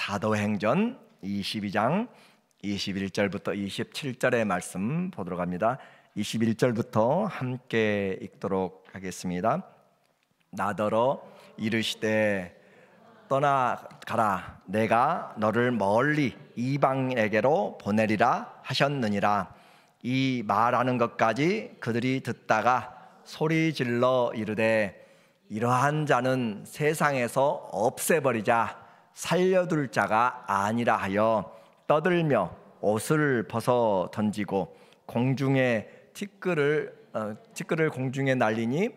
사도행전 22장 21절부터 27절의 말씀 보도록 합니다. 21절부터 함께 읽도록 하겠습니다. 나더러 이르시되 떠나가라, 내가 너를 멀리 이방인에게로 보내리라 하셨느니라. 이 말하는 것까지 그들이 듣다가 소리 질러 이르되 이러한 자는 세상에서 없애버리자, 살려둘 자가 아니라 하여 떠들며 옷을 벗어 던지고 공중에 티끌을 공중에 날리니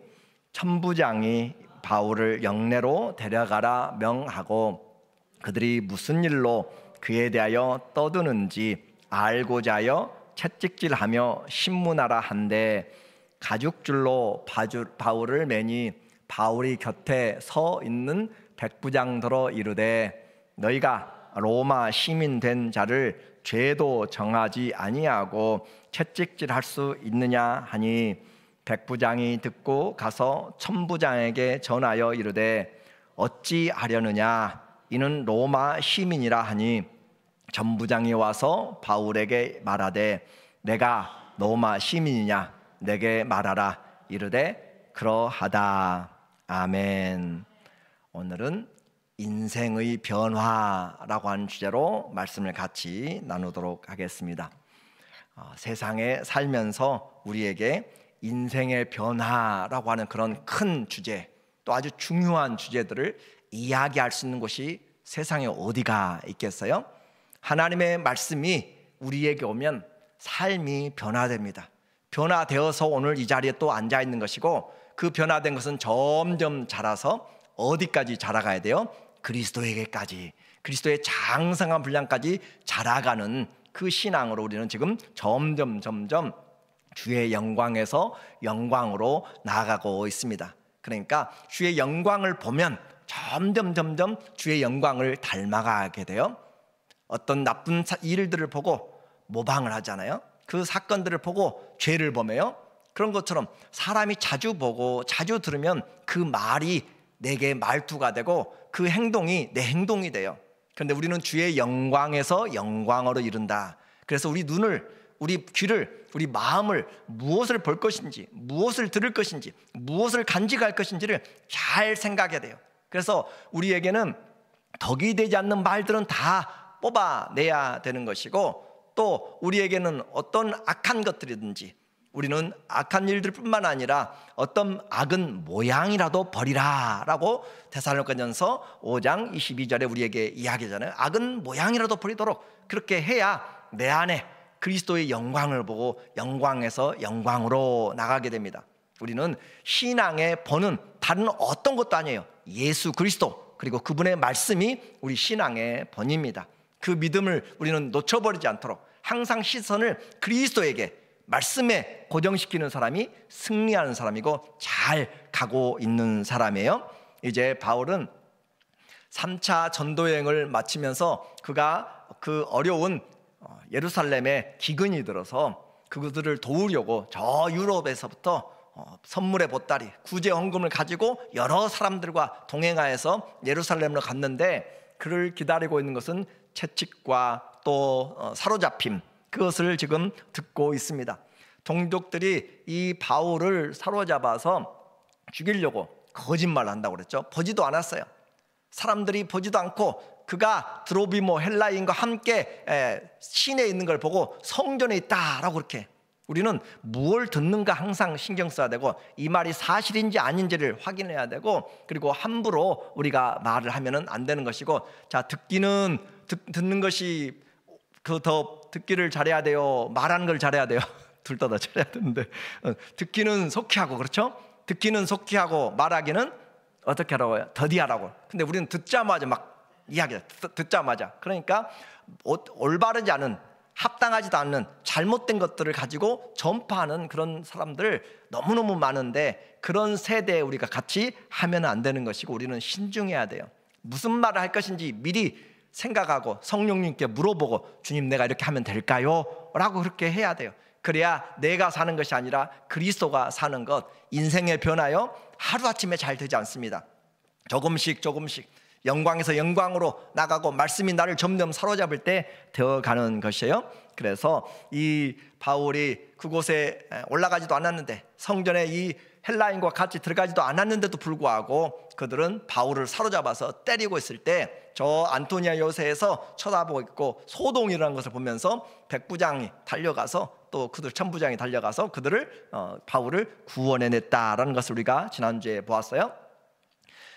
천부장이 바울을 영내로 데려가라 명하고 그들이 무슨 일로 그에 대하여 떠드는지 알고자 하여 채찍질하며 신문하라 한데 가죽줄로 바울을 매니 바울이 곁에 서 있는 백부장더러 이르되 너희가 로마 시민 된 자를 죄도 정하지 아니하고 채찍질할 수 있느냐 하니 백부장이 듣고 가서 천부장에게 전하여 이르되 어찌 하려느냐, 이는 로마 시민이라 하니 천부장이 와서 바울에게 말하되 내가 로마 시민이냐 내게 말하라. 이르되 그러하다. 아멘. 오늘은 인생의 변화라고 하는 주제로 말씀을 같이 나누도록 하겠습니다. 세상에 살면서 우리에게 인생의 변화라고 하는 그런 큰 주제, 또 아주 중요한 주제들을 이야기할 수 있는 곳이 세상에 어디가 있겠어요? 하나님의 말씀이 우리에게 오면 삶이 변화됩니다. 변화되어서 오늘 이 자리에 또 앉아 있는 것이고, 그 변화된 것은 점점 자라서 어디까지 자라가야 돼요? 그리스도에게까지, 그리스도의 장성한 분량까지 자라가는 그 신앙으로 우리는 지금 점점 주의 영광에서 영광으로 나아가고 있습니다. 그러니까 주의 영광을 보면 점점 주의 영광을 닮아가게 돼요. 어떤 나쁜 일들을 보고 모방을 하잖아요. 그 사건들을 보고 죄를 범해요. 그런 것처럼 사람이 자주 보고 자주 들으면 그 말이 내게 말투가 되고 그 행동이 내 행동이 돼요. 그런데 우리는 주의 영광에서 영광으로 이른다. 그래서 우리 눈을, 우리 귀를, 우리 마음을 무엇을 볼 것인지, 무엇을 들을 것인지, 무엇을 간직할 것인지를 잘 생각해야 돼요. 그래서 우리에게는 덕이 되지 않는 말들은 다 뽑아내야 되는 것이고, 또 우리에게는 어떤 악한 것들이든지 우리는 악한 일들뿐만 아니라 어떤 악은 모양이라도 버리라 라고 데살로니가전서 5장 22절에 우리에게 이야기하잖아요. 악은 모양이라도 버리도록 그렇게 해야 내 안에 그리스도의 영광을 보고 영광에서 영광으로 나가게 됩니다. 우리는 신앙의 본은 다른 어떤 것도 아니에요. 예수 그리스도, 그리고 그분의 말씀이 우리 신앙의 본입니다. 그 믿음을 우리는 놓쳐버리지 않도록 항상 시선을 그리스도에게, 말씀에 고정시키는 사람이 승리하는 사람이고 잘 가고 있는 사람이에요. 이제 바울은 3차 전도여행을 마치면서 그가 그 어려운 예루살렘에 기근이 들어서 그들을 도우려고 저 유럽에서부터 선물의 보따리, 구제 헌금을 가지고 여러 사람들과 동행하여서 예루살렘으로 갔는데, 그를 기다리고 있는 것은 채찍과 또 사로잡힘, 그것을 지금 듣고 있습니다. 동족들이 이 바울을 사로잡아서 죽이려고 거짓말을 한다고 그랬죠. 보지도 않았어요. 사람들이 보지도 않고 그가 드로비모 헬라인과 함께 시내에 있는 걸 보고 성전에 있다라고 그렇게. 우리는 무엇을 듣는가 항상 신경 써야 되고, 이 말이 사실인지 아닌지를 확인해야 되고, 그리고 함부로 우리가 말을 하면은 안 되는 것이고, 자, 듣는 것이 더 듣기를 잘해야 돼요, 말하는 걸 잘해야 돼요. 둘 다 잘해야 되는데, 듣기는 속히 하고, 그렇죠? 듣기는 속히 하고 말하기는 어떻게 하라고요? 더디 하라고. 근데 우리는 듣자마자 막 이야기해. 듣자마자. 그러니까 올바르지 않은, 합당하지도 않는 잘못된 것들을 가지고 전파하는 그런 사람들 너무너무 많은데, 그런 세대에 우리가 같이 하면 안 되는 것이고, 우리는 신중해야 돼요. 무슨 말을 할 것인지 미리 생각하고 성령님께 물어보고, 주님 내가 이렇게 하면 될까요? 라고 그렇게 해야 돼요. 그래야 내가 사는 것이 아니라 그리스도가 사는 것. 인생의 변화요, 하루아침에 잘 되지 않습니다. 조금씩 영광에서 영광으로 나가고 말씀이 나를 점점 사로잡을 때 되어가는 것이에요. 그래서 이 바울이 그곳에 올라가지도 않았는데, 성전에 이 헬라인과 같이 들어가지도 않았는데도 불구하고 그들은 바울을 사로잡아서 때리고 있을 때 저 안토니아 요새에서 쳐다보고 있고 소동이라는 것을 보면서 백부장이 달려가서, 또 그들 천부장이 달려가서 그들을 바울을 구원해냈다라는 것을 우리가 지난주에 보았어요.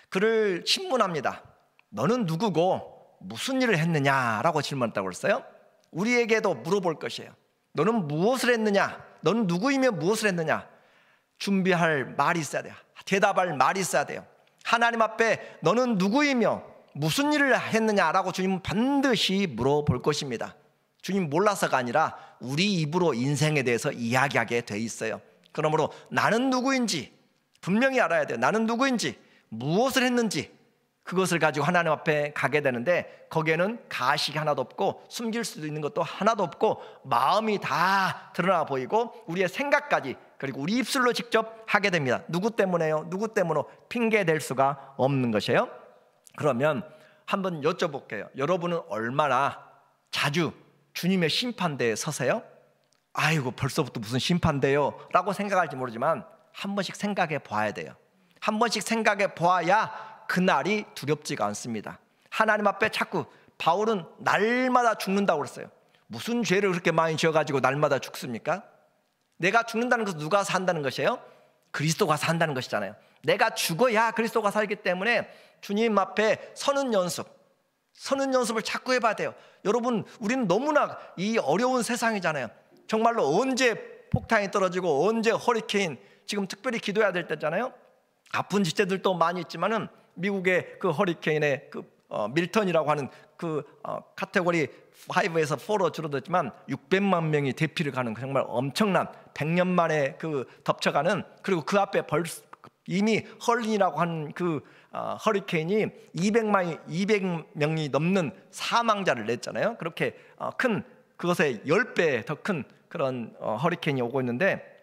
그를 신문합니다. 너는 누구고 무슨 일을 했느냐라고 질문했다고 그랬어요. 우리에게도 물어볼 것이에요. 너는 무엇을 했느냐? 너는 누구이며 무엇을 했느냐? 준비할 말이 있어야 돼요. 대답할 말이 있어야 돼요. 하나님 앞에 너는 누구이며 무슨 일을 했느냐라고 주님은 반드시 물어볼 것입니다. 주님 몰라서가 아니라 우리 입으로 인생에 대해서 이야기하게 돼 있어요. 그러므로 나는 누구인지 분명히 알아야 돼요. 나는 누구인지, 무엇을 했는지, 그것을 가지고 하나님 앞에 가게 되는데, 거기에는 가식이 하나도 없고 숨길 수도 있는 것도 하나도 없고 마음이 다 드러나 보이고 우리의 생각까지, 그리고 우리 입술로 직접 하게 됩니다. 누구 때문에요? 누구 때문에 핑계댈 수가 없는 것이에요. 그러면 한번 여쭤볼게요. 여러분은 얼마나 자주 주님의 심판대에 서세요? 아이고 벌써부터 무슨 심판대요? 라고 생각할지 모르지만 한 번씩 생각해 봐야 돼요. 한 번씩 생각해 보아야 그날이 두렵지가 않습니다. 하나님 앞에 자꾸, 바울은 날마다 죽는다고 그랬어요. 무슨 죄를 그렇게 많이 지어가지고 날마다 죽습니까? 내가 죽는다는 것은 누가 산다는 것이에요? 그리스도가 산다는 것이잖아요. 내가 죽어야 그리스도가 살기 때문에 주님 앞에 서는 연습을 자꾸 해봐야 돼요. 여러분, 우리는 너무나 이 어려운 세상이잖아요. 정말로 언제 폭탄이 떨어지고 언제 허리케인, 지금 특별히 기도해야 될 때잖아요. 아픈 지체들도 많이 있지만은 미국의 그 허리케인의 밀턴이라고 하는 카테고리 5에서 4로 줄어들었지만 600만 명이 대피를 가는 정말 엄청난 100년 만에 덮쳐가는, 그리고 그 앞에 이미 헐린이라고 하는 허리케인이 200명이 넘는 사망자를 냈잖아요. 그렇게 큰, 그것의 10배 더 큰 그런 허리케인이 오고 있는데,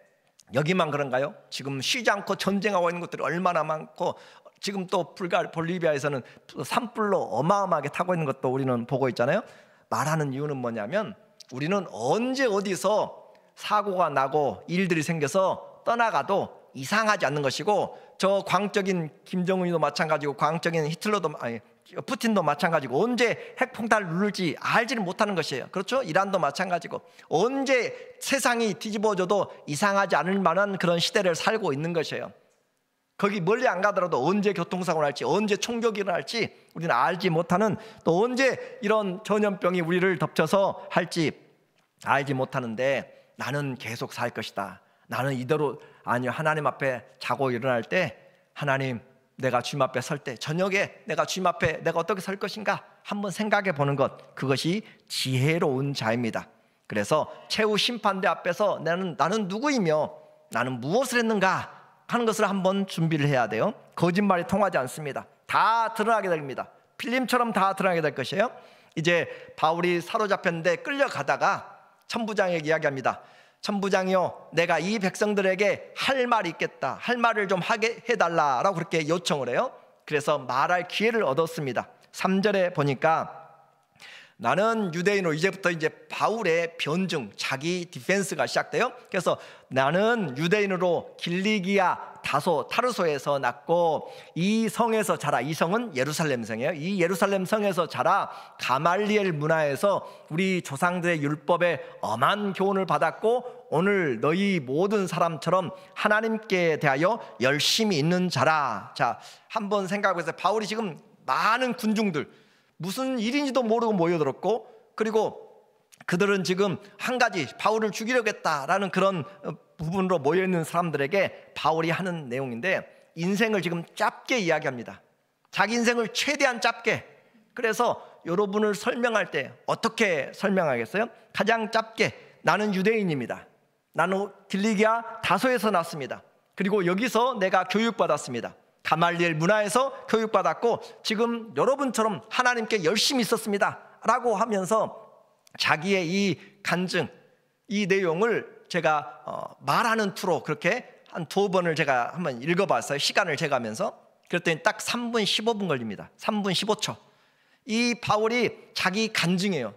여기만 그런가요? 지금 쉬지 않고 전쟁하고 있는 것들이 얼마나 많고, 지금 또 볼리비아에서는 산불로 어마어마하게 타고 있는 것도 우리는 보고 있잖아요. 말하는 이유는 뭐냐면, 우리는 언제 어디서 사고가 나고 일들이 생겨서 떠나가도 이상하지 않는 것이고, 저 광적인 김정은이도 마찬가지고 광적인 푸틴도 마찬가지고, 언제 핵폭탄을 누를지 알지를 못하는 것이에요. 그렇죠? 이란도 마찬가지고, 언제 세상이 뒤집어져도 이상하지 않을 만한 그런 시대를 살고 있는 것이에요. 거기 멀리 안 가더라도 언제 교통사고가 날지, 언제 총격이 일어날지 우리는 알지 못하는, 또 언제 이런 전염병이 우리를 덮쳐서 할지 알지 못하는데, 나는 계속 살 것이다. 나는 이대로, 아니요, 하나님 앞에 자고 일어날 때, 하나님, 내가 주님 앞에 설 때, 저녁에 내가 주님 앞에 내가 어떻게 설 것인가 한번 생각해 보는 것, 그것이 지혜로운 자입니다. 그래서 최후 심판대 앞에서 나는 누구이며 나는 무엇을 했는가 하는 것을 한번 준비를 해야 돼요. 거짓말이 통하지 않습니다. 다 드러나게 됩니다. 필름처럼 다 드러나게 될 것이에요. 이제 바울이 사로잡혔는데 끌려가다가 천부장에게 이야기합니다. 천부장이요, 내가 이 백성들에게 할 말이 있겠다. 할 말을 좀 하게 해달라라고 그렇게 요청을 해요. 그래서 말할 기회를 얻었습니다. 3절에 보니까, 나는 유대인으로, 이제부터 이제 바울의 변증, 자기 디펜스가 시작돼요. 그래서 나는 유대인으로 길리기아 타르소에서 났고, 이 성에서 자라. 이 성은 예루살렘 성이에요. 이 예루살렘 성에서 자라 가말리엘 문화에서 우리 조상들의 율법에 엄한 교훈을 받았고, 오늘 너희 모든 사람처럼 하나님께 대하여 열심히 있는 자라. 자, 한번 생각해보세요. 바울이 지금 많은 군중들, 무슨 일인지도 모르고 모여들었고, 그리고 그들은 지금 한 가지, 바울을 죽이려겠다라는 그런 부분으로 모여있는 사람들에게 바울이 하는 내용인데, 인생을 지금 짧게 이야기합니다. 자기 인생을 최대한 짧게. 그래서 여러분을 설명할 때 어떻게 설명하겠어요? 가장 짧게, 나는 유대인입니다. 나는 길리기아 다소에서 났습니다. 그리고 여기서 내가 교육받았습니다. 가말리엘 문화에서 교육받았고, 지금 여러분처럼 하나님께 열심히 있었습니다 라고 하면서 자기의 이 간증, 이 내용을 제가 말하는 투로 그렇게 한 2번을 제가 한번 읽어봤어요. 시간을 재가면서. 그랬더니 딱 3분 15분 걸립니다. 3분 15초. 이 바울이 자기 간증이에요.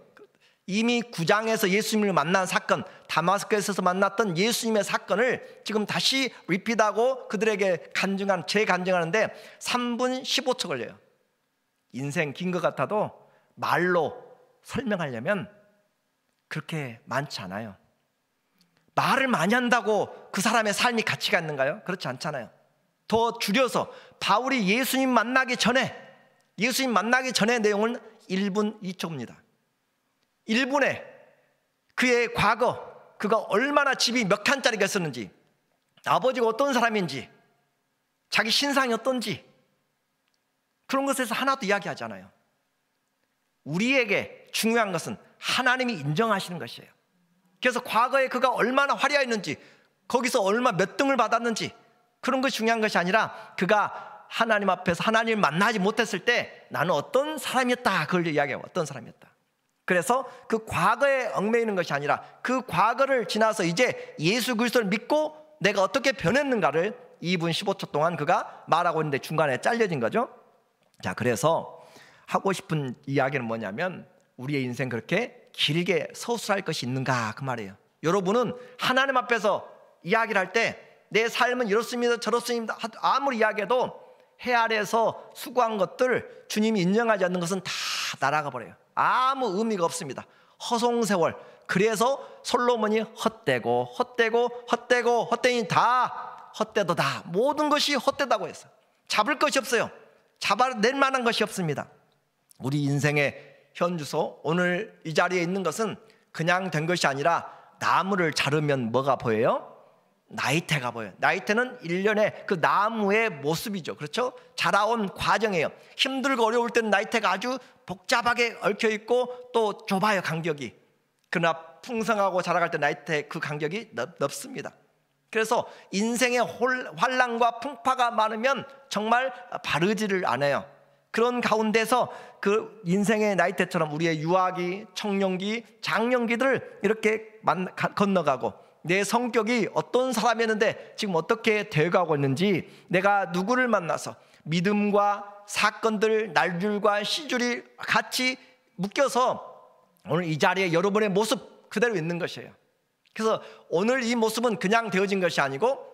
이미 9장에서 예수님을 만난 사건, 다마스커스에서 만났던 예수님의 사건을 지금 다시 리피트하고 그들에게 재간증하는데 3분 15초 걸려요. 인생 긴 것 같아도 말로 설명하려면 그렇게 많지 않아요. 말을 많이 한다고 그 사람의 삶이 가치가 있는가요? 그렇지 않잖아요. 더 줄여서 바울이 예수님 만나기 전에 내용은 1분 2초입니다. 1분에 그의 과거, 그가 얼마나 집이 몇 칸짜리가 있었는지, 아버지가 어떤 사람인지, 자기 신상이 어떤지, 그런 것에서 하나도 이야기하지 않아요. 우리에게 중요한 것은 하나님이 인정하시는 것이에요. 그래서 과거에 그가 얼마나 화려했는지, 거기서 얼마 몇 등을 받았는지, 그런 것이 중요한 것이 아니라 그가 하나님 앞에서 하나님을 만나지 못했을 때 나는 어떤 사람이었다, 그걸 이야기해요. 어떤 사람이었다. 그래서 그 과거에 얽매이는 것이 아니라 그 과거를 지나서 이제 예수 그리스도를 믿고 내가 어떻게 변했는가를 2분 15초 동안 그가 말하고 있는데 중간에 잘려진 거죠. 자, 그래서 하고 싶은 이야기는 뭐냐면 우리의 인생 그렇게 길게 서술할 것이 있는가, 그 말이에요. 여러분은 하나님 앞에서 이야기를 할 때 내 삶은 이렇습니다, 저렇습니다 아무리 이야기해도 해 아래에서 수고한 것들 주님이 인정하지 않는 것은 다 날아가 버려요. 아무 의미가 없습니다. 허송세월. 그래서 솔로몬이 헛되고 헛되니 다 헛되도다. 모든 것이 헛되다고 했어요. 잡을 것이 없어요. 잡아낼 만한 것이 없습니다. 우리 인생의 현주소, 오늘 이 자리에 있는 것은 그냥 된 것이 아니라 나무를 자르면 뭐가 보여요? 나이테가 보여요. 나이테는 1년의 그 나무의 모습이죠. 그렇죠? 자라온 과정이에요. 힘들고 어려울 때는 나이테가 아주 복잡하게 얽혀있고 또 좁아요, 간격이. 그러나 풍성하고 자라갈 때 나이테 그 간격이 넓습니다. 그래서 인생의 환난과 풍파가 많으면 정말 바르지를 않아요. 그런 가운데서 그 인생의 나이테처럼 우리의 유아기, 청년기, 장년기들을 이렇게 건너가고 내 성격이 어떤 사람이었는데 지금 어떻게 되어가고 있는지, 내가 누구를 만나서 믿음과 사건들, 날줄과 시줄이 같이 묶여서 오늘 이 자리에 여러분의 모습 그대로 있는 것이에요. 그래서 오늘 이 모습은 그냥 되어진 것이 아니고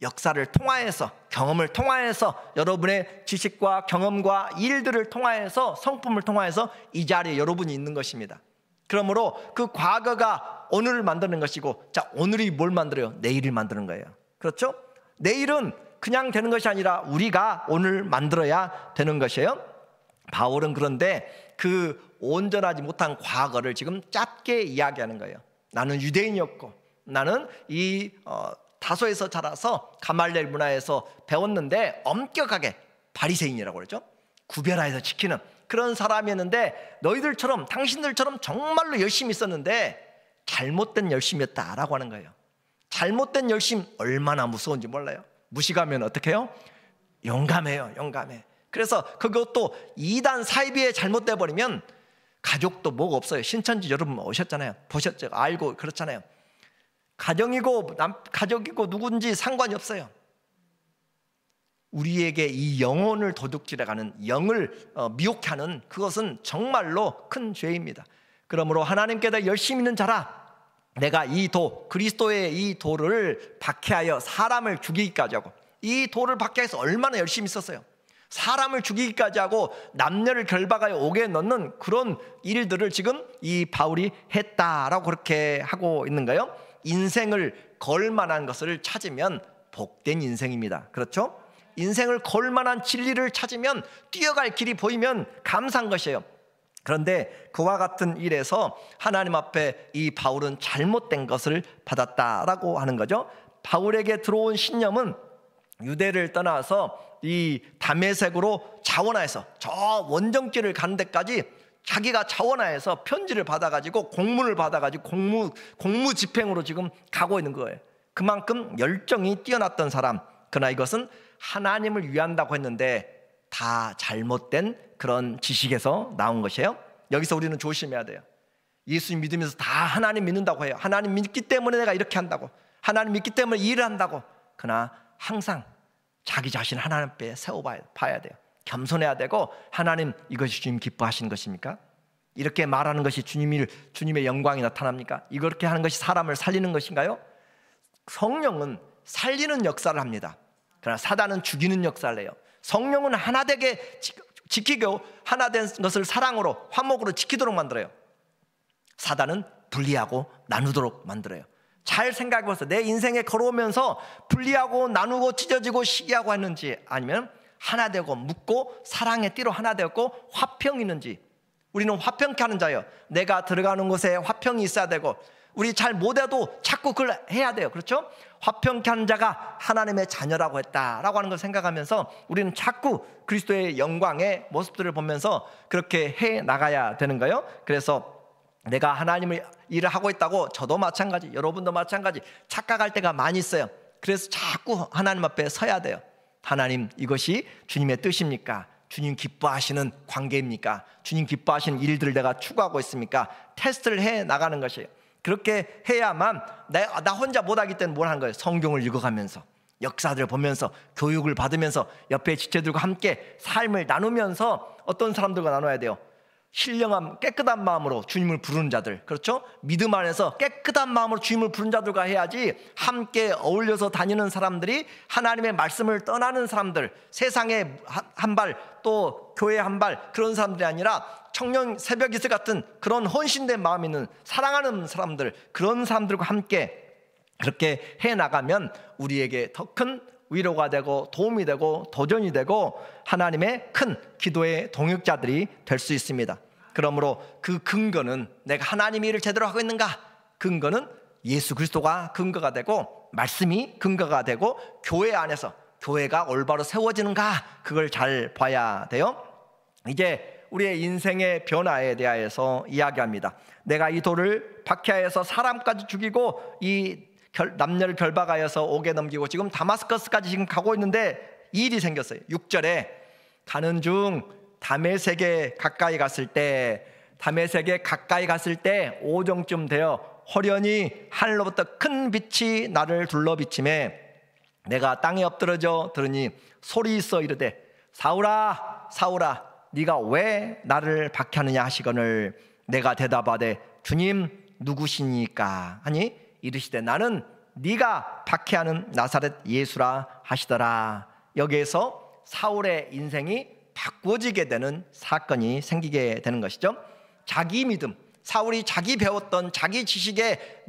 역사를 통하여서, 경험을 통하여서, 여러분의 지식과 경험과 일들을 통하여서, 성품을 통하여서 이 자리에 여러분이 있는 것입니다. 그러므로 그 과거가 오늘을 만드는 것이고, 자, 오늘이 뭘 만들어요? 내일을 만드는 거예요. 그렇죠? 내일은 그냥 되는 것이 아니라 우리가 오늘 만들어야 되는 것이에요. 바울은 그런데 그 온전하지 못한 과거를 지금 짧게 이야기하는 거예요. 나는 유대인이었고, 나는 이 다소에서 자라서 가말리엘 문화에서 배웠는데 엄격하게 바리새인이라고 그러죠. 구별하여서 지키는 그런 사람이었는데 너희들처럼, 당신들처럼 정말로 열심히 있었는데 잘못된 열심이었다라고 하는 거예요. 잘못된 열심 얼마나 무서운지 몰라요. 무식하면 어떻게 해요? 용감해요. 용감해. 그래서 그것도 2단 사이비에 잘못돼 버리면 가족도 뭐가 없어요. 신천지 여러분 오셨잖아요. 보셨죠? 알고 그렇잖아요. 가정이고 가족이고 누군지 상관이 없어요. 우리에게 이 영혼을 도둑질해가는, 영을 미혹하는 그것은 정말로 큰 죄입니다. 그러므로 하나님께서 열심히 있는 자라, 내가 이 그리스도의 이 도를 박해하여 사람을 죽이기까지 하고, 이 도를 박해해서 얼마나 열심히 있었어요. 사람을 죽이기까지 하고 남녀를 결박하여 옥에 넣는 그런 일들을 지금 이 바울이 했다라고 그렇게 하고 있는 거예요. 인생을 걸 만한 것을 찾으면 복된 인생입니다. 그렇죠? 인생을 걸 만한 진리를 찾으면, 뛰어갈 길이 보이면 감사한 것이에요. 그런데 그와 같은 일에서 하나님 앞에 이 바울은 잘못된 것을 받았다라고 하는 거죠. 바울에게 들어온 신념은 유대를 떠나서 이 다메섹으로 자원하여서 저 원정길을 가는 데까지 자기가 자원하여서 편지를 받아가지고 공문을 받아가지고 공무 집행으로 지금 가고 있는 거예요. 그만큼 열정이 뛰어났던 사람. 그러나 이것은 하나님을 위한다고 했는데 다 잘못된 그런 지식에서 나온 것이에요. 여기서 우리는 조심해야 돼요. 예수님 믿으면서 다 하나님 믿는다고 해요. 하나님 믿기 때문에 내가 이렇게 한다고, 하나님 믿기 때문에 이 일을 한다고. 그러나 항상 자기 자신 하나님 앞에 세워봐야 돼요. 겸손해야 되고, 하나님, 이것이 주님 기뻐하시는 것입니까? 이렇게 말하는 것이 주님의 영광이 나타납니까? 이렇게 하는 것이 사람을 살리는 것인가요? 성령은 살리는 역사를 합니다. 그러나 사단은 죽이는 역사를 해요. 성령은 하나 되게 지키고 하나 된 것을 사랑으로, 화목으로 지키도록 만들어요. 사단은 분리하고 나누도록 만들어요. 잘 생각해보세요. 내 인생에 걸어오면서 분리하고 나누고 찢어지고 시기하고 했는지, 아니면 하나 되고 묶고 사랑의 띠로 하나 되었고 화평이 있는지. 우리는 화평케 하는 자예요. 내가 들어가는 곳에 화평이 있어야 되고, 우리 잘 못해도 자꾸 그걸 해야 돼요. 그렇죠? 화평케 하는 자가 하나님의 자녀라고 했다라고 하는 걸 생각하면서 우리는 자꾸 그리스도의 영광의 모습들을 보면서 그렇게 해 나가야 되는 거예요. 그래서 내가 하나님의 일을 하고 있다고, 저도 마찬가지, 여러분도 마찬가지, 착각할 때가 많이 있어요. 그래서 자꾸 하나님 앞에 서야 돼요. 하나님, 이것이 주님의 뜻입니까? 주님 기뻐하시는 관계입니까? 주님 기뻐하시는 일들을 내가 추구하고 있습니까? 테스트를 해 나가는 것이에요. 그렇게 해야만, 나 혼자 못하기 때문에 뭘 하는 거예요? 성경을 읽어가면서, 역사들을 보면서, 교육을 받으면서, 옆에 지체들과 함께 삶을 나누면서, 어떤 사람들과 나눠야 돼요? 신령한 깨끗한 마음으로 주님을 부르는 자들, 그렇죠? 믿음 안에서 깨끗한 마음으로 주님을 부르는 자들과 해야지, 함께 어울려서 다니는 사람들이 하나님의 말씀을 떠나는 사람들, 세상에 한 발, 또 교회에 한 발, 그런 사람들이 아니라 청년 새벽 이슬 같은 그런 헌신된 마음 있는 사랑하는 사람들, 그런 사람들과 함께 그렇게 해나가면 우리에게 더 큰 위로가 되고 도움이 되고 도전이 되고 하나님의 큰 기도의 동역자들이 될 수 있습니다. 그러므로 그 근거는, 내가 하나님의 일을 제대로 하고 있는가? 근거는 예수 그리스도가 근거가 되고, 말씀이 근거가 되고, 교회 안에서 교회가 올바로 세워지는가? 그걸 잘 봐야 돼요. 이제 우리의 인생의 변화에 대하여서 이야기합니다. 내가 이 돌을 박해하여서 사람까지 죽이고 이 남녀를 결박하여서 옥에 넘기고 지금 다마스커스까지 지금 가고 있는데 일이 생겼어요. 6절에 가는 중 다메섹에 가까이 갔을 때, 오정쯤 되어 호련히 하늘로부터 큰 빛이 나를 둘러 비치매 내가 땅에 엎드러져 들으니 소리 있어 이르되 사울아 사울아 네가 왜 나를 박해하느냐 하시거늘 내가 대답하되 주님 누구시니까 하니 이르시되 나는 네가 박해하는 나사렛 예수라 하시더라. 여기에서 사울의 인생이 바꾸어지게 되는 사건이 생기게 되는 것이죠. 자기 믿음, 사울이 자기 배웠던 자기 지식에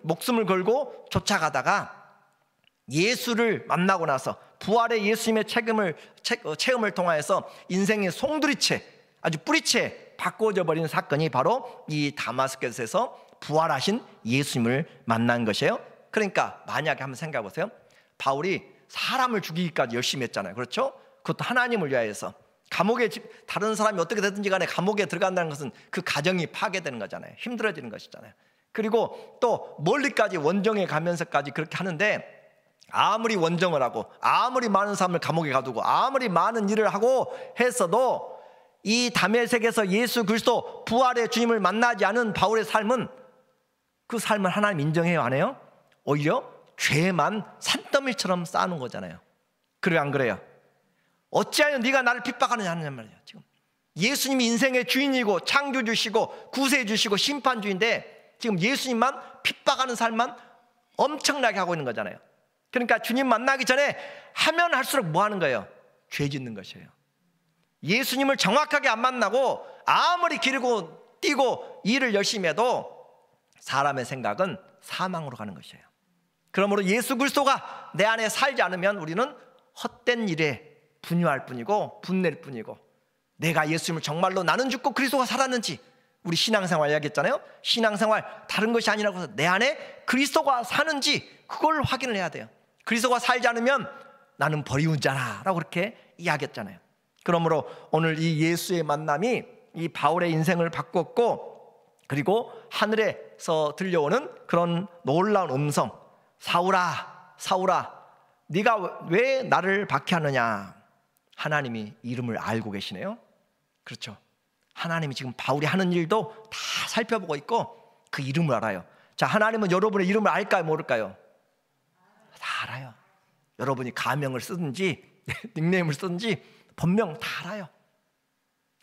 목숨을 걸고 쫓아가다가 예수를 만나고 나서 부활의 예수님의 체험을 통하여서 인생의 송두리째, 아주 뿌리째 바꾸어져 버린 사건이 바로 이 다마스커스에서 부활하신 예수님을 만난 것이에요. 그러니까 만약에 한번 생각해 보세요. 바울이 사람을 죽이기까지 열심히 했잖아요. 그렇죠? 그것도 하나님을 위하여서. 감옥에, 다른 사람이 어떻게 되든지 간에 감옥에 들어간다는 것은 그 가정이 파괴되는 거잖아요. 힘들어지는 것이잖아요. 그리고 또 멀리까지 원정에 가면서까지 그렇게 하는데, 아무리 원정을 하고 아무리 많은 사람을 감옥에 가두고 아무리 많은 일을 하고 했어도 이 다메섹에서 예수 그리스도 부활의 주님을 만나지 않은 바울의 삶은, 그 삶을 하나님 인정해요, 안 해요? 오히려 죄만 산더미처럼 쌓는 거잖아요. 그래요, 안 그래요? 어찌하여 네가 나를 핍박하느냐 하는 말이에요. 지금 예수님이 인생의 주인이고 창조주시고 구세주시고 심판주인데 지금 예수님만 핍박하는 삶만 엄청나게 하고 있는 거잖아요. 그러니까 주님 만나기 전에 하면 할수록 뭐 하는 거예요? 죄 짓는 것이에요. 예수님을 정확하게 안 만나고 아무리 기르고 뛰고 일을 열심히 해도 사람의 생각은 사망으로 가는 것이에요. 그러므로 예수 그리스도가 내 안에 살지 않으면 우리는 헛된 일에 분유할 뿐이고 분낼 뿐이고, 내가 예수님을 정말로 나는 죽고 그리스도가 살았는지, 우리 신앙생활 이야기했잖아요. 신앙생활 다른 것이 아니라고 해서 내 안에 그리스도가 사는지 그걸 확인을 해야 돼요. 그리스도가 살지 않으면 나는 버리운 자라라고 그렇게 이야기했잖아요. 그러므로 오늘 이 예수의 만남이 이 바울의 인생을 바꿨고, 그리고 하늘에서 들려오는 그런 놀라운 음성, 사울아 사울아 네가 왜 나를 박해하느냐. 하나님이 이름을 알고 계시네요. 그렇죠? 하나님이 지금 바울이 하는 일도 다 살펴보고 있고 그 이름을 알아요. 자, 하나님은 여러분의 이름을 알까요, 모를까요? 다 알아요. 여러분이 가명을 쓰든지 닉네임을 쓰든지 본명 다 알아요.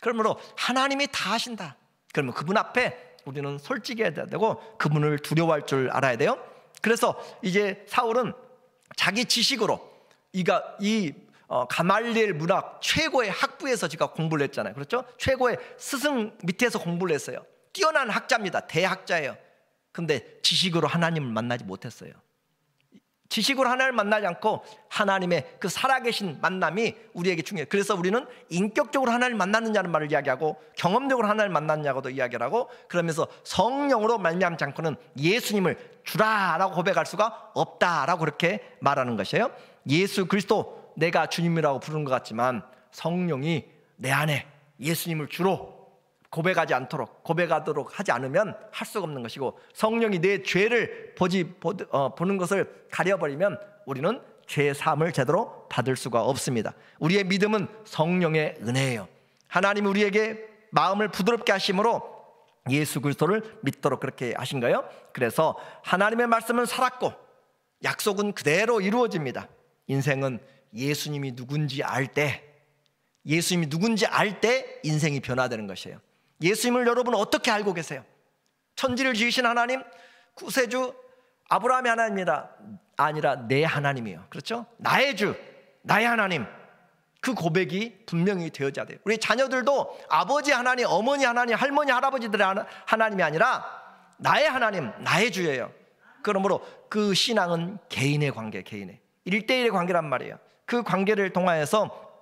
그러므로 하나님이 다 하신다. 그러면 그분 앞에 우리는 솔직해야 되고 그분을 두려워할 줄 알아야 돼요. 그래서 이제 사울은 자기 지식으로 가말리엘 문학 최고의 학부에서 제가 공부를 했잖아요. 그렇죠? 최고의 스승 밑에서 공부를 했어요. 뛰어난 학자입니다. 대학자예요. 근데 지식으로 하나님을 만나지 못했어요. 지식으로 하나님을 만나지 않고 하나님의 그 살아계신 만남이 우리에게 중요해요. 그래서 우리는 인격적으로 하나님을 만났느냐는 말을 이야기하고 경험적으로 하나님을 만났냐고도 이야기를 하고, 그러면서 성령으로 말미암지 않고는 예수님을 주라라고 고백할 수가 없다라고 그렇게 말하는 것이에요. 예수 그리스도 내가 주님이라고 부르는 것 같지만 성령이 내 안에 예수님을 주로 고백하도록 하지 않으면 할 수가 없는 것이고, 성령이 내 죄를 보는 것을 가려버리면 우리는 죄의 사함을 제대로 받을 수가 없습니다. 우리의 믿음은 성령의 은혜예요. 하나님이 우리에게 마음을 부드럽게 하심으로 예수 그리스도를 믿도록 그렇게 하신 거예요. 그래서 하나님의 말씀은 살았고 약속은 그대로 이루어집니다. 인생은 예수님이 누군지 알 때 인생이 변화되는 것이에요. 예수님을 여러분은 어떻게 알고 계세요? 천지를 지으신 하나님, 구세주 아브라함의 하나님이라 아니라 내 하나님이에요. 그렇죠? 나의 주, 나의 하나님, 그 고백이 분명히 되어져야 돼요. 우리 자녀들도 아버지 하나님, 어머니 하나님, 할머니 할아버지들의 하나님이 아니라 나의 하나님, 나의 주예요. 그러므로 그 신앙은 개인의 관계, 개인의 1대1의 관계란 말이에요. 그 관계를 통하여서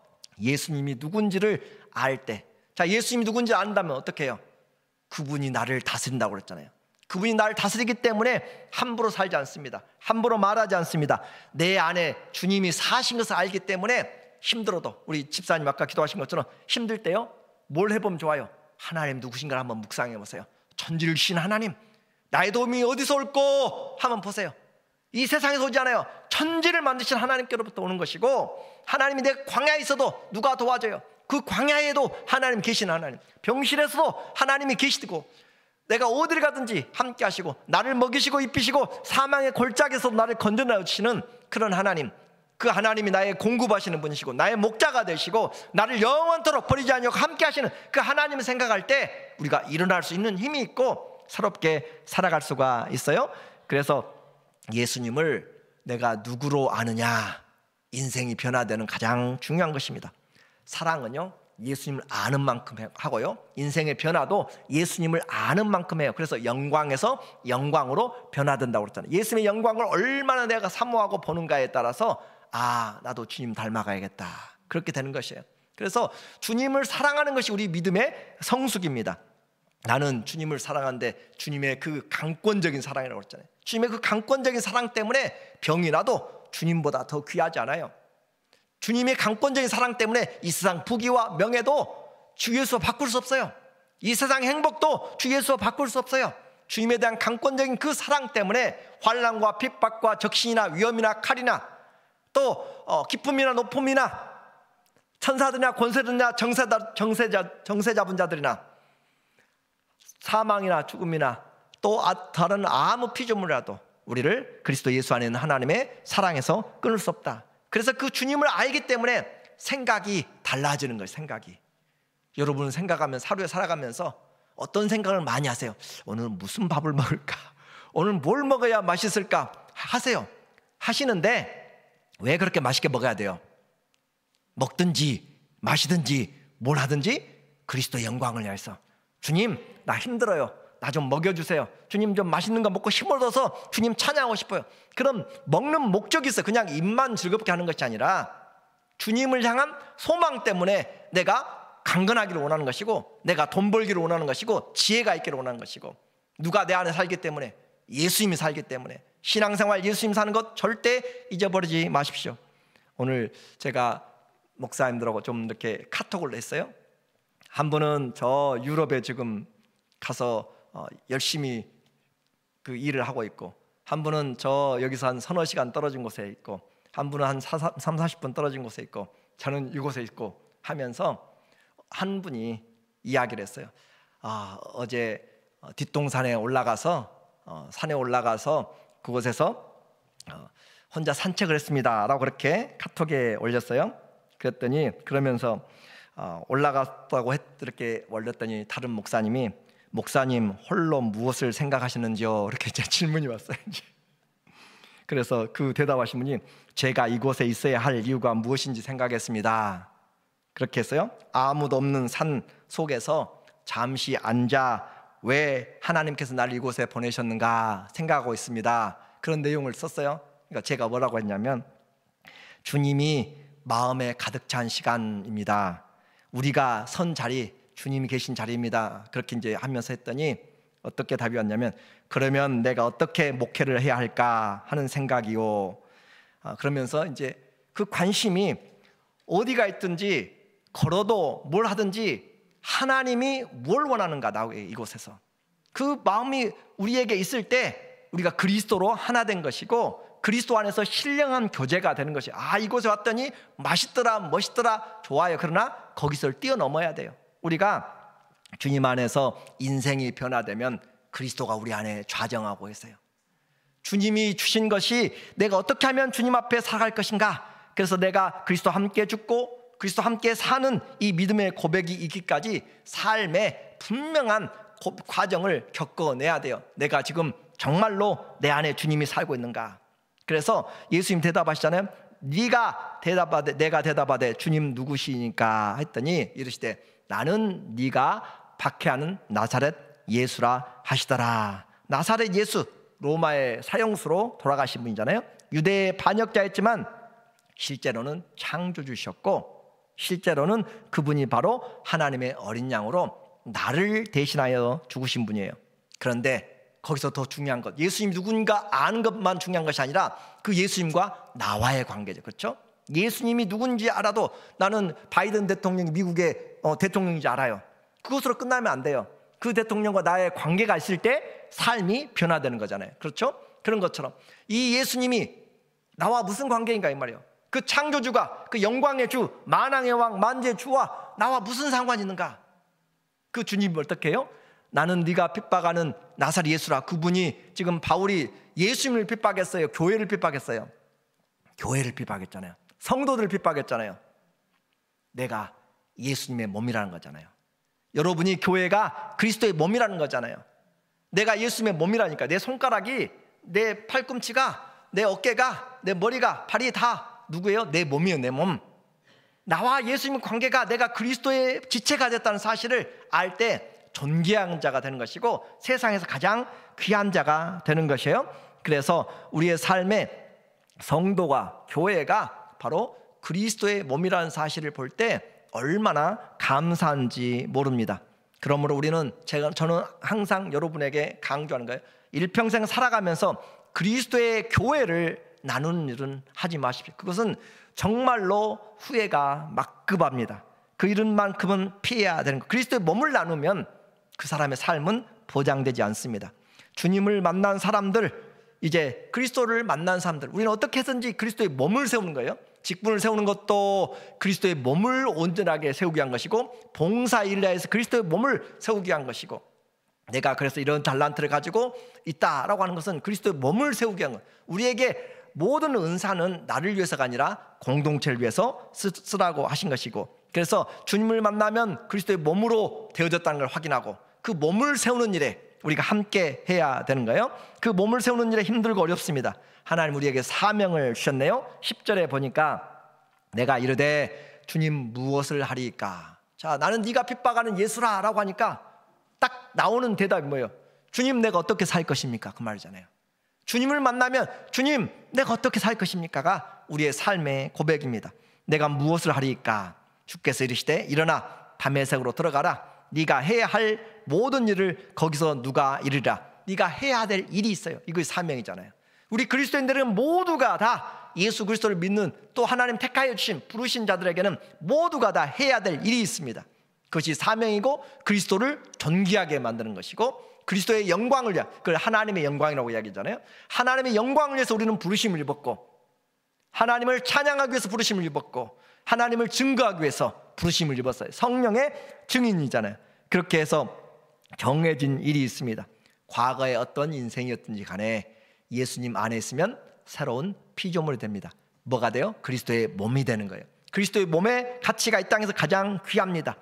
예수님이 누군지를 알 때, 자, 예수님이 누군지 안다면 어떻게 해요? 그분이 나를 다스린다고 그랬잖아요. 그분이 나를 다스리기 때문에 함부로 살지 않습니다. 함부로 말하지 않습니다. 내 안에 주님이 사신 것을 알기 때문에 힘들어도, 우리 집사님 아까 기도하신 것처럼 힘들 때요, 뭘 해보면 좋아요? 하나님 누구신가를 한번 묵상해 보세요. 천지를 지신 하나님, 나의 도움이 어디서 올꼬? 한번 보세요. 이 세상에서 오지 않아요. 천지를 만드신 하나님께로부터 오는 것이고, 하나님이 내 광야에 있어도 누가 도와줘요? 그 광야에도 하나님 계신 하나님, 병실에서도 하나님이 계시고, 내가 어디를 가든지 함께 하시고 나를 먹이시고 입히시고 사망의 골짜기에서 나를 건져내시는 그런 하나님, 그 하나님이 나의 공급하시는 분이시고 나의 목자가 되시고 나를 영원토록 버리지 않으려고 함께 하시는 그 하나님을 생각할 때 우리가 일어날 수 있는 힘이 있고 새롭게 살아갈 수가 있어요. 그래서 예수님을 내가 누구로 아느냐, 인생이 변화되는 가장 중요한 것입니다. 사랑은요, 예수님을 아는 만큼 하고요, 인생의 변화도 예수님을 아는 만큼 해요. 그래서 영광에서 영광으로 변화된다고 그랬잖아요. 예수님의 영광을 얼마나 내가 사모하고 보는가에 따라서 나도 주님 닮아가야겠다, 그렇게 되는 것이에요. 그래서 주님을 사랑하는 것이 우리 믿음의 성숙입니다. 나는 주님을 사랑하는데 주님의 그 강권적인 사랑이라고 그랬잖아요. 주님의 그 강권적인 사랑 때문에 병이 나도 주님보다 더 귀하지 않아요. 주님의 강권적인 사랑 때문에 이 세상 부귀와 명예도 주 예수와 바꿀 수 없어요. 이 세상 행복도 주 예수와 바꿀 수 없어요. 주님에 대한 강권적인 그 사랑 때문에 환난과 핍박과 적신이나 위험이나 칼이나 또 기쁨이나 높음이나 천사들이나 권세들이나 정세 잡은 자들이나 사망이나 죽음이나 또 다른 아무 피조물이라도 우리를 그리스도 예수 안에 있는 하나님의 사랑에서 끊을 수 없다. 그래서 그 주님을 알기 때문에 생각이 달라지는 거예요. 생각이. 여러분은 생각하면서 하루에 살아가면서 어떤 생각을 많이 하세요? 오늘 무슨 밥을 먹을까? 오늘 뭘 먹어야 맛있을까? 하세요. 하시는데 왜 그렇게 맛있게 먹어야 돼요? 먹든지 마시든지 뭘 하든지 그리스도의 영광을 위해서. 주님, 나 힘들어요. 나 좀 먹여주세요. 주님, 좀 맛있는 거 먹고 힘을 얻어서 주님 찬양하고 싶어요. 그럼 먹는 목적이 있어요. 그냥 입만 즐겁게 하는 것이 아니라 주님을 향한 소망 때문에 내가 강건하기를 원하는 것이고, 내가 돈 벌기를 원하는 것이고, 지혜가 있기를 원하는 것이고, 누가 내 안에 살기 때문에, 예수님이 살기 때문에, 신앙생활 예수님 사는 것 절대 잊어버리지 마십시오. 오늘 제가 목사님들하고 좀 이렇게 카톡을 했어요. 한 분은 저 유럽에 지금 가서 열심히 그 일을 하고 있고, 한 분은 저 여기서 한 서너 시간 떨어진 곳에 있고, 한 분은 한 30-40분 떨어진 곳에 있고, 저는 이곳에 있고 하면서 한 분이 이야기를 했어요. 어제 뒷동산에 올라가서 산에 올라가서 그곳에서 혼자 산책을 했습니다 라고 그렇게 카톡에 올렸어요. 그랬더니 그러면서 올라갔다고 이렇게 올렸더니 다른 목사님이 목사님 홀로 무엇을 생각하시는지요? 이렇게 이제 질문이 왔어요. 이제. 그래서 그 대답하신 분이 제가 이곳에 있어야 할 이유가 무엇인지 생각했습니다. 그렇게 했어요. 아무도 없는 산 속에서 잠시 앉아 왜 하나님께서 나를 이곳에 보내셨는가 생각하고 있습니다. 그런 내용을 썼어요. 그러니까 제가 뭐라고 했냐면 주님이 마음에 가득 찬 시간입니다. 우리가 선 자리 주님이 계신 자리입니다. 그렇게 이제 하면서 했더니 어떻게 답이 왔냐면 그러면 내가 어떻게 목회를 해야 할까 하는 생각이요. 그러면서 이제 그 관심이 어디가 있든지 걸어도 뭘 하든지 하나님이 뭘 원하는가 나오게 이곳에서 그 마음이 우리에게 있을 때 우리가 그리스도로 하나 된 것이고 그리스도 안에서 신령한 교제가 되는 것이 이곳에 왔더니 맛있더라 멋있더라 좋아요. 그러나 거기서 뛰어넘어야 돼요. 우리가 주님 안에서 인생이 변화되면 그리스도가 우리 안에 좌정하고 있어요. 주님이 주신 것이 내가 어떻게 하면 주님 앞에 살아갈 것인가. 그래서 내가 그리스도 함께 죽고 그리스도 함께 사는 이 믿음의 고백이 있기까지 삶의 분명한 과정을 겪어내야 돼요. 내가 지금 정말로 내 안에 주님이 살고 있는가. 그래서 예수님 대답하시잖아요. 네가 대답하되 내가 대답하되 주님 누구시니까 했더니 이르시되 나는 네가 박해하는 나사렛 예수라 하시더라. 나사렛 예수 로마의 사형수로 돌아가신 분이잖아요. 유대의 반역자였지만 실제로는 창조주셨고 실제로는 그분이 바로 하나님의 어린 양으로 나를 대신하여 죽으신 분이에요. 그런데 거기서 더 중요한 것, 예수님이 누군가 아는 것만 중요한 것이 아니라 그 예수님과 나와의 관계죠. 그렇죠? 예수님이 누군지 알아도 나는 바이든 대통령이 미국의 대통령인지 알아요. 그것으로 끝나면 안 돼요. 그 대통령과 나의 관계가 있을 때 삶이 변화되는 거잖아요. 그렇죠? 그런 것처럼 이 예수님이 나와 무슨 관계인가 이 말이에요. 그 창조주가 그 영광의 주 만왕의 왕 만주의 주와 나와 무슨 상관이 있는가. 그 주님이 어떻게 해요? 나는 네가 핍박하는 나사렛 예수라. 그분이 지금 바울이 예수님을 핍박했어요. 교회를 핍박했어요. 교회를 핍박했잖아요. 성도들을 핍박했잖아요. 내가 예수님의 몸이라는 거잖아요. 여러분이 교회가 그리스도의 몸이라는 거잖아요. 내가 예수님의 몸이라니까. 내 손가락이, 내 팔꿈치가, 내 어깨가, 내 머리가, 발이 다 누구예요? 내 몸이에요. 내 몸. 나와 예수님의 관계가 내가 그리스도의 지체가 됐다는 사실을 알 때 존귀한 자가 되는 것이고 세상에서 가장 귀한 자가 되는 것이에요. 그래서 우리의 삶에 성도가 교회가 바로 그리스도의 몸이라는 사실을 볼 때 얼마나 감사한지 모릅니다. 그러므로 저는 항상 여러분에게 강조하는 거예요. 일평생 살아가면서 그리스도의 교회를 나누는 일은 하지 마십시오. 그것은 정말로 후회가 막급합니다. 그 일만큼은 피해야 되는 거. 그리스도의 몸을 나누면 그 사람의 삶은 보장되지 않습니다. 주님을 만난 사람들, 이제 그리스도를 만난 사람들, 우리는 어떻게 해서든지 그리스도의 몸을 세우는 거예요. 직분을 세우는 것도 그리스도의 몸을 온전하게 세우기 위한 것이고 봉사일을 해서 그리스도의 몸을 세우기 위한 것이고 내가 그래서 이런 달란트를 가지고 있다라고 하는 것은 그리스도의 몸을 세우기 위한 것. 우리에게 모든 은사는 나를 위해서가 아니라 공동체를 위해서 쓰라고 하신 것이고 그래서 주님을 만나면 그리스도의 몸으로 되어졌다는 걸 확인하고 그 몸을 세우는 일에 우리가 함께 해야 되는 거예요. 그 몸을 세우는 일에 힘들고 어렵습니다. 하나님 우리에게 사명을 주셨네요. 10절에 보니까 내가 이르되 주님 무엇을 하리까. 자, 나는 네가 핍박하는 예수라 라고 하니까 딱 나오는 대답이 뭐예요? 주님 내가 어떻게 살 것입니까? 그 말이잖아요. 주님을 만나면 주님 내가 어떻게 살 것입니까가 우리의 삶의 고백입니다. 내가 무엇을 하리까. 주께서 이르시되 일어나 다메섹으로 들어가라. 네가 해야 할 모든 일을 거기서 누가 이르리라. 네가 해야 될 일이 있어요. 이것이 사명이잖아요. 우리 그리스도인들은 모두가 다 예수 그리스도를 믿는 또 하나님 택하여 주신 부르신 자들에게는 모두가 다 해야 될 일이 있습니다. 그것이 사명이고 그리스도를 존귀하게 만드는 것이고 그리스도의 영광을 위한, 그걸 하나님의 영광이라고 이야기하잖아요. 하나님의 영광을 위해서 우리는 부르심을 입었고 하나님을 찬양하기 위해서 부르심을 입었고 하나님을 증거하기 위해서 부르심을 입었어요. 성령의 증인이잖아요. 그렇게 해서 정해진 일이 있습니다. 과거의 어떤 인생이었든지 간에 예수님 안에 있으면 새로운 피조물이 됩니다. 뭐가 돼요? 그리스도의 몸이 되는 거예요. 그리스도의 몸의 가치가 이 땅에서 가장 귀합니다.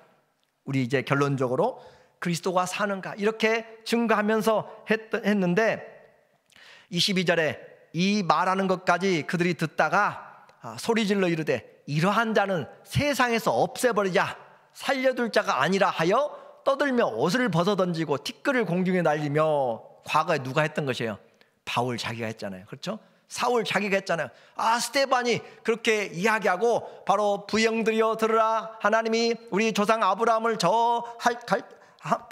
우리 이제 결론적으로 그리스도가 사는가 이렇게 증거하면서 했는데 22절에 이 말하는 것까지 그들이 듣다가 소리질러 이르되 이러한 자는 세상에서 없애버리자, 살려둘 자가 아니라 하여 떠들며 옷을 벗어던지고 티끌을 공중에 날리며. 과거에 누가 했던 것이에요? 바울 자기가 했잖아요. 그렇죠? 사울 자기가 했잖아요. 스데반이 그렇게 이야기하고 바로 부형들이여 들으라, 하나님이 우리 조상 아브라함을 저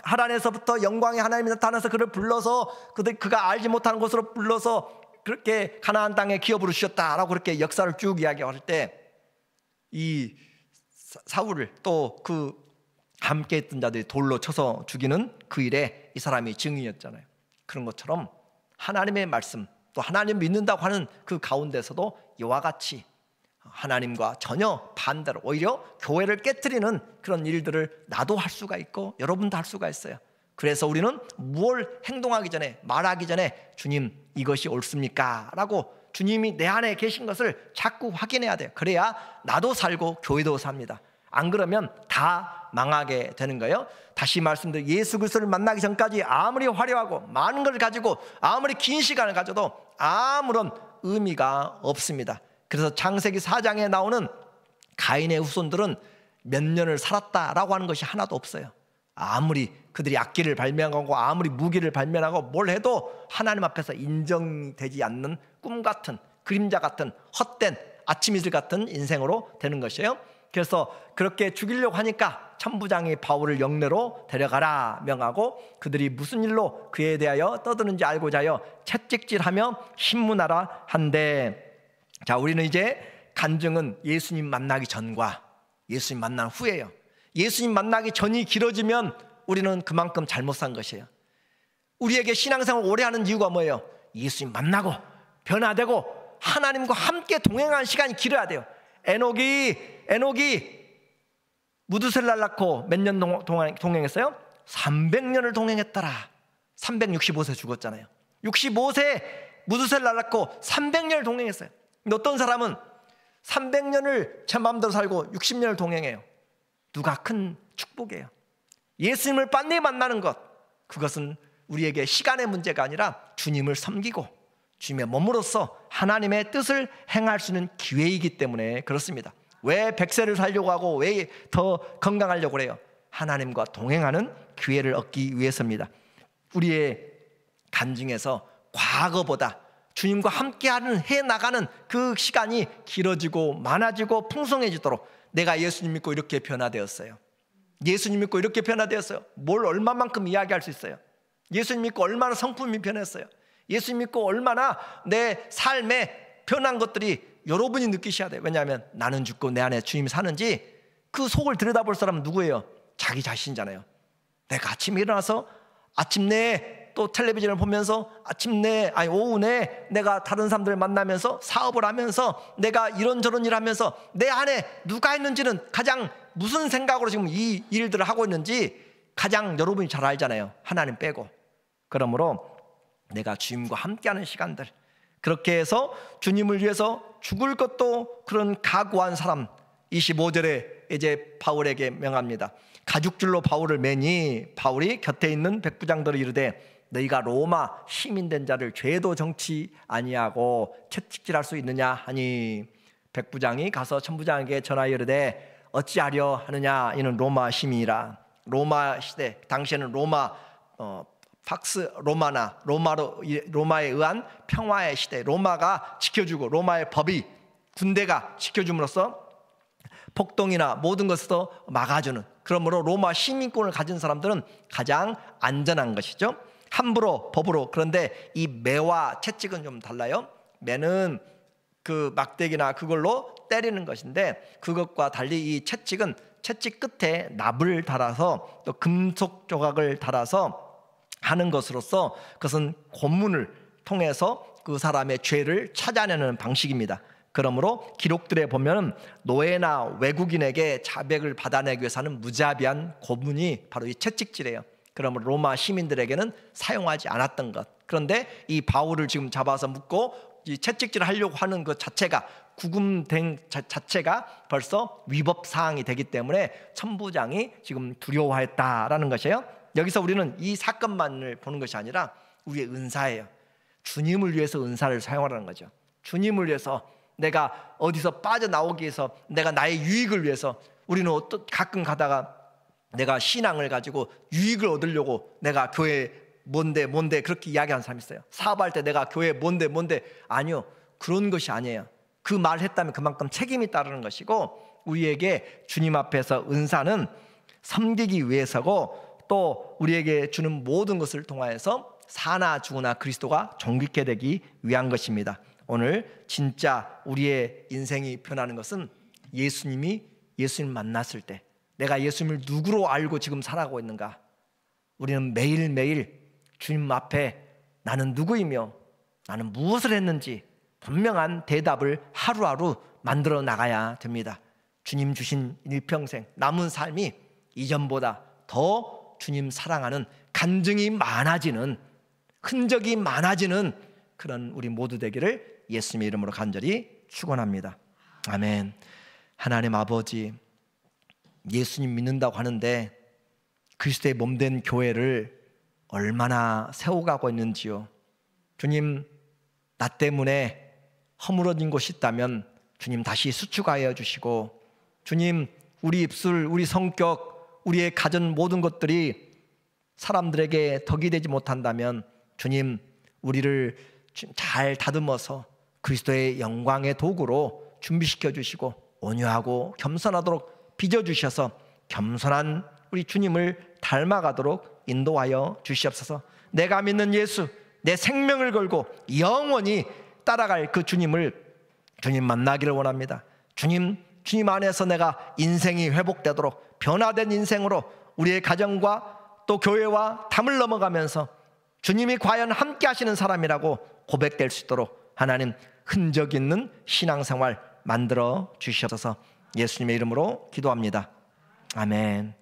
하란에서부터 영광의 하나님이 나타나서 그를 불러서 그가 알지 못하는 곳으로 불러서 그렇게 가나안 땅에 기업 부르셨다라고 그렇게 역사를 쭉 이야기할 때 이 사울을 또 그 함께 했던 자들이 돌로 쳐서 죽이는 그 일에 이 사람이 증인이었잖아요. 그런 것처럼 하나님의 말씀 또 하나님 믿는다고 하는 그 가운데서도 이와 같이 하나님과 전혀 반대로 오히려 교회를 깨트리는 그런 일들을 나도 할 수가 있고 여러분도 할 수가 있어요. 그래서 우리는 뭘 행동하기 전에 말하기 전에 주님 이것이 옳습니까? 라고 주님이 내 안에 계신 것을 자꾸 확인해야 돼요. 그래야 나도 살고 교회도 삽니다. 안 그러면 다 망하게 되는 거예요. 다시 말씀드려 예수 그리스도를 만나기 전까지 아무리 화려하고 많은 걸 가지고 아무리 긴 시간을 가져도 아무런 의미가 없습니다. 그래서 창세기 4장에 나오는 가인의 후손들은 몇 년을 살았다라고 하는 것이 하나도 없어요. 아무리 그들이 악기를 발명하고 아무리 무기를 발명하고 뭘 해도 하나님 앞에서 인정되지 않는 꿈같은 그림자 같은 헛된 아침 이슬 같은 인생으로 되는 것이에요. 그래서 그렇게 죽이려고 하니까 천부장이 바울을 영내로 데려가라 명하고 그들이 무슨 일로 그에 대하여 떠드는지 알고자 하여 채찍질하며 신문하라 한데, 자 우리는 이제 간증은 예수님 만나기 전과 예수님 만난 후예요. 예수님 만나기 전이 길어지면 우리는 그만큼 잘못 산 것이에요. 우리에게 신앙생활 오래 하는 이유가 뭐예요? 예수님 만나고 변화되고 하나님과 함께 동행하는 시간이 길어야 돼요. 에녹이 무두셀라를 낳고 몇 년 동행했어요? 300년을 동행했더라. 365세 죽었잖아요. 65세 무두셀라를 낳고 300년을 동행했어요. 근데 어떤 사람은 300년을 제 마음대로 살고 60년을 동행해요. 누가 큰 축복이에요. 예수님을 빨리 만나는 것, 그것은 우리에게 시간의 문제가 아니라 주님을 섬기고 주님의 몸으로서 하나님의 뜻을 행할 수 있는 기회이기 때문에 그렇습니다. 왜 100세를 살려고 하고 왜 더 건강하려고 그래요? 하나님과 동행하는 기회를 얻기 위해서입니다. 우리의 간증에서 과거보다 주님과 함께하는 해나가는 그 시간이 길어지고 많아지고 풍성해지도록 내가 예수님 믿고 이렇게 변화되었어요. 예수님 믿고 이렇게 변화되었어요. 뭘 얼마만큼 이야기할 수 있어요? 예수님 믿고 얼마나 성품이 변했어요? 예수님 믿고 얼마나 내 삶에 변한 것들이 여러분이 느끼셔야 돼요. 왜냐하면 나는 죽고 내 안에 주님이 사는지 그 속을 들여다볼 사람은 누구예요? 자기 자신이잖아요. 내가 아침에 일어나서 아침 내에 또 텔레비전을 보면서 오후 내에 내가 다른 사람들을 만나면서 사업을 하면서 내가 이런저런 일을 하면서 내 안에 누가 있는지는 가장 무슨 생각으로 지금 이 일들을 하고 있는지 가장 여러분이 잘 알잖아요. 하나님 빼고. 그러므로 내가 주님과 함께하는 시간들, 그렇게 해서 주님을 위해서 죽을 것도 그런 각오한 사람, 25절에 이제 바울에게 명합니다. 가죽줄로 바울을 매니 바울이 곁에 있는 백부장들을 이르되 너희가 로마 시민된 자를 죄도 정치 아니하고 채찍질할 수 있느냐 하니, 백부장이 가서 천부장에게 전하여 이르되 어찌하려 하느냐, 이는 로마 시민이라. 로마 시대 당시에는 로마 팍스 로마에 의한 평화의 시대, 로마가 지켜주고 로마의 법이 군대가 지켜줌으로써 폭동이나 모든 것을 막아주는, 그러므로 로마 시민권을 가진 사람들은 가장 안전한 것이죠. 함부로 법으로. 그런데 이 매와 채찍은 좀 달라요. 매는 그 막대기나 그걸로 때리는 것인데 그것과 달리 이 채찍은 채찍 끝에 납을 달아서 또 금속 조각을 달아서 하는 것으로서 그것은 고문을 통해서 그 사람의 죄를 찾아내는 방식입니다. 그러므로 기록들에 보면 노예나 외국인에게 자백을 받아내기 위해서 하는 무자비한 고문이 바로 이 채찍질이에요. 그러므로 로마 시민들에게는 사용하지 않았던 것. 그런데 이 바울을 지금 잡아서 묶고 이 채찍질 하려고 하는 그 자체가, 구금된 자체가 벌써 위법 사항이 되기 때문에 천부장이 지금 두려워했다라는 것이에요. 여기서 우리는 이 사건만을 보는 것이 아니라 우리의 은사예요. 주님을 위해서 은사를 사용하라는 거죠. 주님을 위해서, 내가 어디서 빠져나오기 위해서, 내가 나의 유익을 위해서. 우리는 가끔 가다가 내가 신앙을 가지고 유익을 얻으려고 내가 교회 뭔데 그렇게 이야기하는 사람이 있어요. 사업할 때 내가 교회 뭔데 아니요, 그런 것이 아니에요. 그 말을 했다면 그만큼 책임이 따르는 것이고, 우리에게 주님 앞에서 은사는 섬기기 위해서고, 또 우리에게 주는 모든 것을 통하여서 사나 죽으나 그리스도가 존귀케 되기 위한 것입니다. 오늘 진짜 우리의 인생이 변하는 것은 예수님 만났을 때, 내가 예수님을 누구로 알고 지금 살아가고 있는가. 우리는 매일매일 주님 앞에 나는 누구이며 나는 무엇을 했는지 분명한 대답을 하루하루 만들어 나가야 됩니다. 주님 주신 일평생 남은 삶이 이전보다 더 주님 사랑하는, 간증이 많아지는, 흔적이 많아지는 그런 우리 모두 되기를 예수님의 이름으로 간절히 축원합니다. 아멘. 하나님 아버지, 예수님 믿는다고 하는데 그리스도의 몸된 교회를 얼마나 세워가고 있는지요. 주님, 나 때문에 허물어진 곳이 있다면 주님 다시 수축하여 주시고, 주님, 우리 입술, 우리 성격, 우리의 가진 모든 것들이 사람들에게 덕이 되지 못한다면 주님, 우리를 잘 다듬어서 그리스도의 영광의 도구로 준비시켜 주시고 온유하고 겸손하도록 빚어주셔서 겸손한 우리 주님을 닮아가도록 인도하여 주시옵소서. 내가 믿는 예수, 내 생명을 걸고 영원히 따라갈 그 주님을 주님 만나기를 원합니다. 주님 안에서 내가 인생이 회복되도록 변화된 인생으로 우리의 가정과 또 교회와 담을 넘어가면서 주님이 과연 함께 하시는 사람이라고 고백될 수 있도록 하나님 흔적 있는 신앙생활 만들어 주시옵소서. 예수님의 이름으로 기도합니다. 아멘.